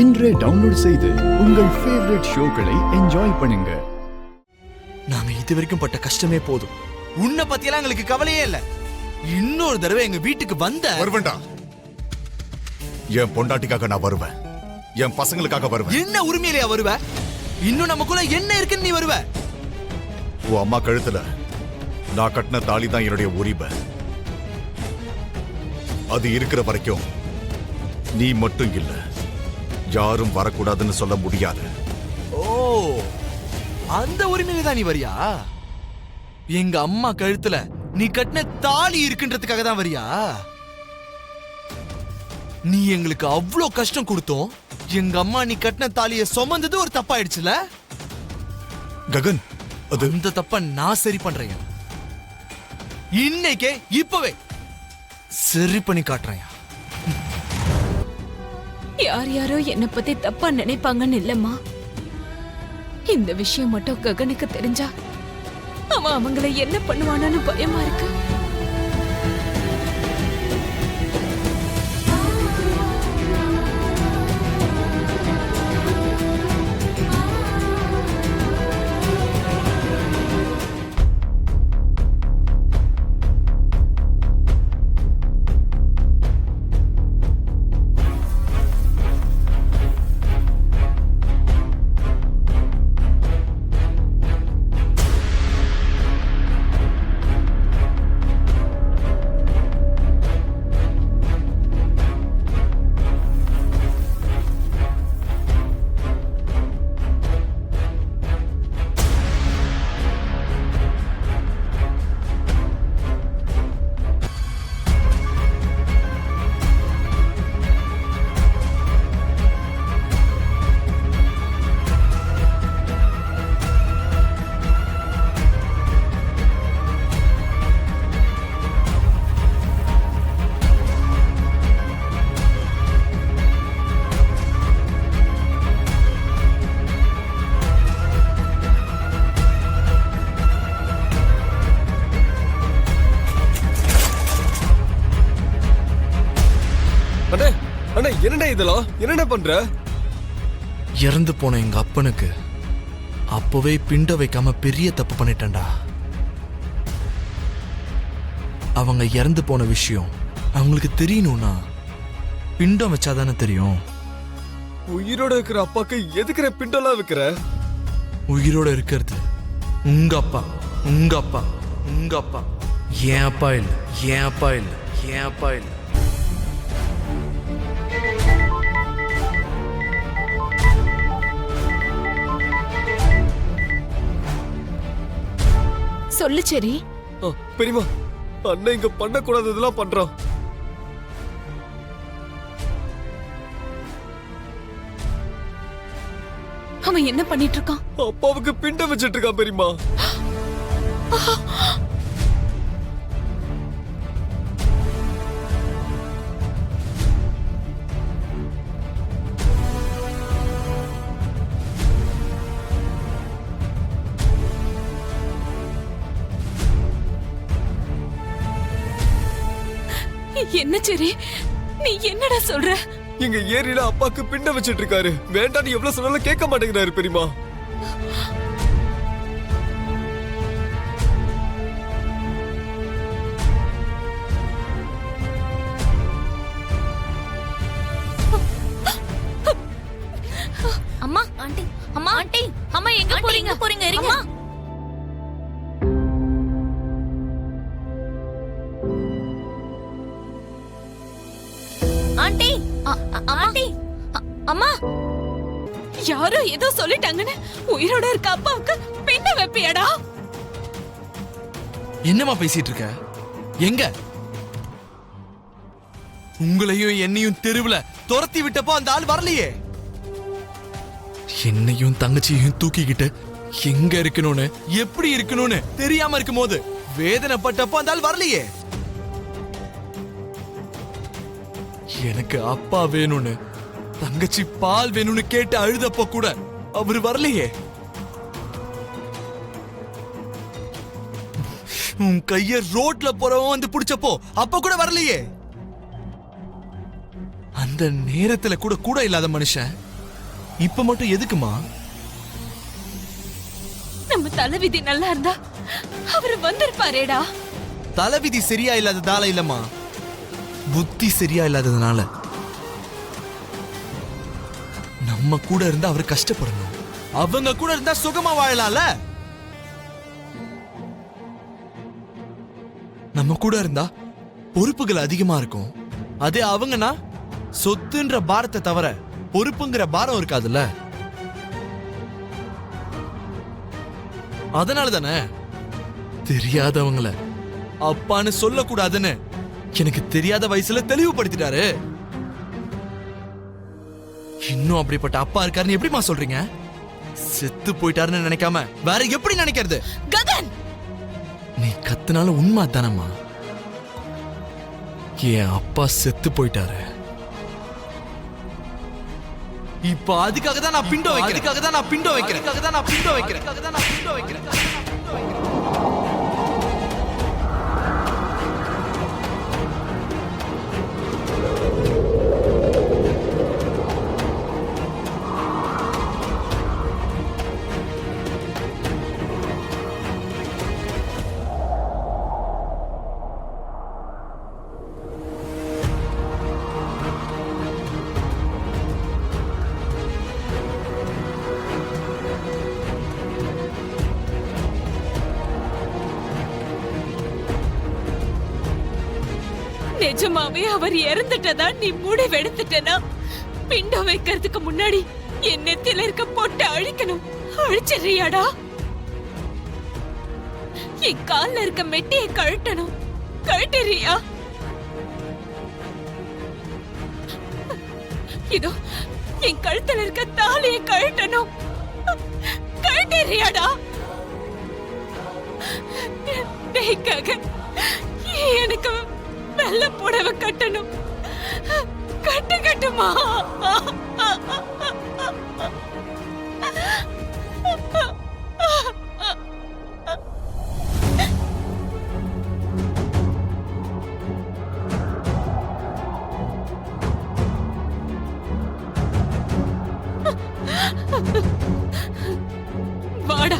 இன்றே டவுன்லோட் செய்து உங்கள் ஃபேவரட் ஷோக்களை என்ஜாய் பண்ணுங்க. நாங்க இது வரைக்கும் பட்ட கஷ்டமே போதும். உன்னை பத்தியெல்லாம் எங்களுக்கு கவலையே இல்ல. இன்னொரு தடவை எங்க வீட்டுக்கு வருவேன்டா. என் பொண்டாட்டிக்காக நான் வருவேன், என் பசங்களுக்காக வருவேன். என்ன உரிமையிலேயே வருவ? இன்னும் நமக்குள்ள என்ன இருக்குன்னு நீ வருவ? உன் அம்மா கழுத்துல நான் கட்டின தாலி தான் என்னுடைய உரிமை. அது இருக்கிற வரைக்கும் நீ மட்டும் இல்ல, யாரும் வரக்கூடாதுன்னு சொல்ல முடியாது. ஓ, அந்த உரிமையில தான் நீ வரியா? எங்க அம்மா கழுத்துல நீ கட்டின தாலி இருக்குன்றதுக்காக தான் வரியா? நீ எங்களுக்கு அவ்வளோ கஷ்டம் கொடுத்தோம், எங்க அம்மா நீ கட்டின தாலியை சுமந்தது ஒரு தப்பாயிடுச்சுல? ககன், அது அந்த தப்ப நான் சரி பண்றேன். இன்னைக்கே இப்பவே சரி பண்ணி காட்டுறேன். யார் யாரோ என்ன பத்தி தப்பா நினைப்பாங்கன்னு இல்லம்மா. இந்த விஷயம் மட்டும் ககனுக்கு தெரிஞ்சா அவன் அவங்களை என்ன பண்ணுவானு பயமா இருக்கு. என்னடா இதெல்லாம்? என்னடா பண்ற? இறந்து போன எங்க அப்பனுக்கு அப்பவே பிண்ட வைக்காம பெரிய தப்பு பண்ணிட்டேன்டா. அவங்க இறந்து போன விஷயம் அவங்களுக்கு தெரியணும்னா பிண்டம் வச்சாதானே தெரியும். உயிரோட இருக்கிற அப்பாக்கு எதுக்குற பிண்டம்லாம் வைக்கிற? உயிரோட இருக்கிறது உங்க அப்பா, உங்க அப்பா, உங்க அப்பா. ஏன் அப்பா இல்ல, ஏன் அப்பா இல்ல, ஏன் அப்பா இல்ல. சொல்லு சரி. பெரியமா, அண்ணன் இங்க பண்ண கூடாததெல்லாம் பண்றான். அவன் என்ன பண்ணிட்டு இருக்கான்? அப்பாவுக்கு பிண்டம் வச்சிட்டு இருக்கான் பெரியமா. என்ன சரி, நீ என்னடா சொல்ற? எங்க ஏரியில அப்பாக்கு பிண்டம் வச்சிட்டு இருக்காரு. வேண்டாம், நீ எவ்வளவு சொன்னாலும் கேட்க மாட்டேங்கிறாரு பெரியமா. அம்மா, ஆண்டி, அம்மா, ஆண்டி, அம்மா எங்க போறீங்க? போறீங்க இருங்க. ஆண்டி, ஆண்டி, அம்மா, யாரோ ஏதோ சொல்லிட்டாங்கன்னு உயிரோட இருக்க அப்பாவுக்கு பின்ன வைப்பியாடா? என்னமா பேசிட்டு இருக்க? எங்க உங்களையும் என்னையும் தெருவுல துரத்தி விட்டப்போ அந்த ஆள் வரலையே. என்னையும் தங்கச்சியையும் தூக்கிக்கிட்டு எங்க இருக்கணும்னு எப்படி இருக்கணும்னு தெரியாம இருக்கும் போது வேதனைப்பட்டப்போ அந்த ஆள் வரலையே. எனக்கு அப்பா வேணும்னு, தங்கச்சி பால் வேணும்னு கேட்டு அழுதப்போ கூட அவரு வரலையே. உன் கைய ரோட்ல போறவன் வந்து பிடிச்சப்போ அப்ப கூட வரலையே. அந்த நேரத்துல கூட கூட இல்லாத மனுஷன் இப்ப மட்டும் எதுக்குமா? நம்ம தலைவிதி நல்லா இருந்தா அவரு வந்திருப்பாரேடா. தலைவிதி சரியா இல்லாததால இல்லம்மா, புத்தி சரியா இல்லாததுனால. நம்ம கூட இருந்தா அவர் கஷ்டப்படணும், அவங்க கூட இருந்தா சுகமா வாழலாம்ல. நம்ம கூட இருந்தா பொறுப்புகள் அதிகமா இருக்கும். அதே அவங்கன்னா சொத்துன்ற பாரத்தை தவிர பொறுப்புங்கிற பாரம் இருக்காதுல்ல. அதனால தானே தெரியாதவங்கள அப்பான்னு சொல்லக்கூடாதுன்னு எனக்கு தெரியாத வயசுல தெளிவுபடுத்திட்டாரு. இன்னும் அப்படிப்பட்ட அப்பா இருக்காருன்னு எப்படிமா சொல்றீங்க? செத்து போயிட்டாருன்னு நினைக்காம வேற எப்படி நினைக்கிறது? ககன், நீ கத்துனால உண்மை தானம்மா. என் அப்பா செத்து போயிட்டாரு. இப்ப அதுக்காக தான் நான் பிண்டோ வைக்கிறேன். அதுக்காக தான் நான் பிண்டோ வைக்கிறேன். அதுக்காக தான் நான் பிண்டோ வைக்கிறேன். அதுக்காக தான் நான் பிண்டோ வைக்கிறேன். நிஜமாவே அவர் இறந்துட்டதா நீ முடிவெடுத்துட்டனா, பிண்டம் வைக்கிறதுக்கு முன்னாடி என் நெத்தில இருக்க பொட்டை அழிக்கணும். அழிச்சிடுறியாடா? என் கால்ல இருக்க மெட்டியை கழட்டணும். கழட்டிடுறியா? இதோ என் கழுத்துல இருக்க தாலியை கழட்டணும். கழட்டிடுறியாடா? எனக்கு வெள்ள புடவை கட்டணும். கட்டுமா? வாடா.